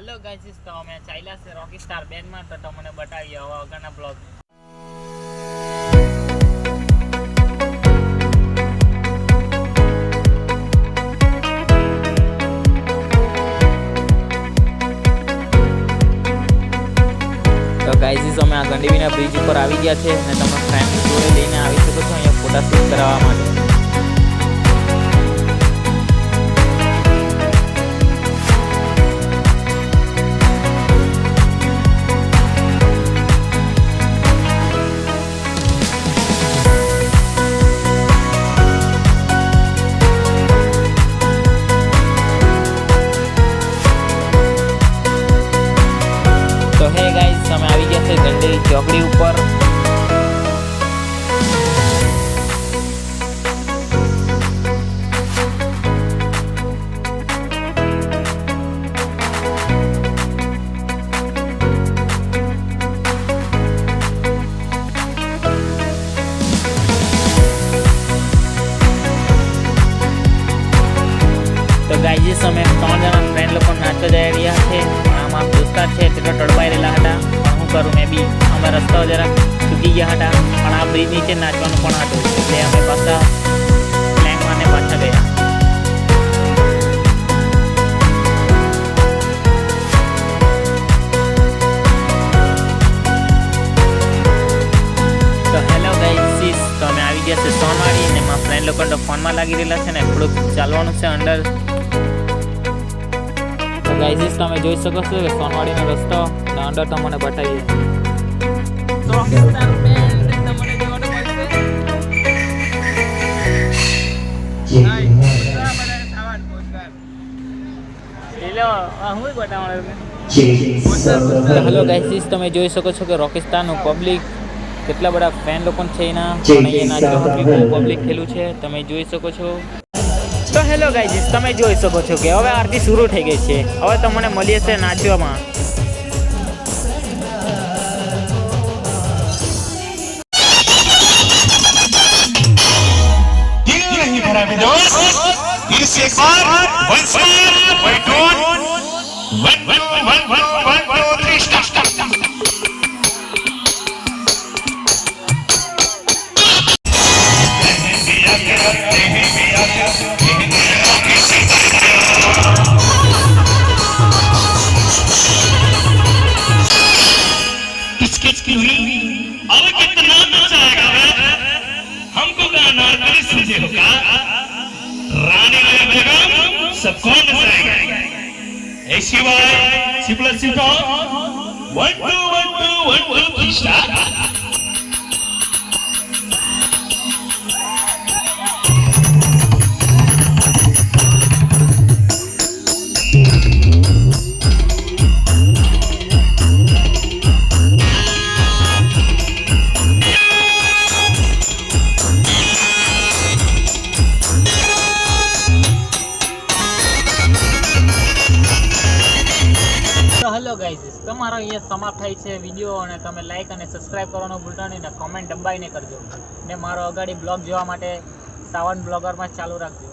Hello guys तो અમે ચાલ્યા છે રોકી સ્ટાર બેન્ડ માં તો તમને બતાવીએ હવે આગળના બ્લોગ। તો ગાઈસ અમે આ ગંડીવીના બ્રિજ ઉપર આવી ગયા છે અને તમે ફ્રેન્ડ જોડે લઈને આવી શકો છો અહીંયા ફોટા શૂટ કરવા માટે। तो है गाइस અમે આવી ગયા છે ગંડેવી ચોકડી ઉપર। तो गाइस અમે 3 જણા ફ્રેન્ડ લોકો નાચવા જઈ રહ્યા છે। આમાં દોસ્તાર છે તે તો તડપાઈ રહેલા હતા પણ હું કરું મેં બી અમે રસ્તા જરા ચૂકી ગયા હતા પણ આ બ્રિજ નીચે નાચવાનું પણ હતું એટલે અમે પાછા પ્લેનમાં ને પાછા ગયા। તો હેલો ગાઈસ તો અમે આવી ગયા છે સોનવાડી ને મારા ફ્રેન્ડ લોકો તો ફોનમાં લાગી રહેલા છે ને થોડુંક ચાલવાનું છે અંદર। ગાઈસ તમે જોઈ શકો છો કે સોનવાડીનો રસ્તો અંદર તમને બતાવીએ। રોકીસ્ટાર બેન્ડ તમને જોવાનું મળશે। હેલો ગાઈસ તમે જોઈ શકો છો કે રોકીસ્ટારનું પબ્લિક કેટલા બધા ફેન લોકો છે એના પણ અહીંયા નાચવા પબ્લિક ખેલું છે તમે જોઈ શકો છો। તો હેલો ગાઈઝ તમે જોઈ શકો છો કે હવે આરતી શરૂ થઈ ગઈ છે। હવે તમને મળીએ છે નાચવામાં। अब कितना नचाएगा हमको गाना समझे होगा रानी बेगम सबको नचाएगा। ऐसी बात Cipla Cipla 1 2 1 2 1 2 start. Hello guys તમારો અહીંયા સમાપ્ત થાય છે વિડીયો અને તમે લાઈક અને સબસ્ક્રાઇબ કરવાનું ભૂલતા નહીં ને કમેન્ટ દબાઈને કરજો ને મારો આગળ બ્લોગ જોવા માટે સાવન બ્લોગરમાં ચાલુ રાખજો।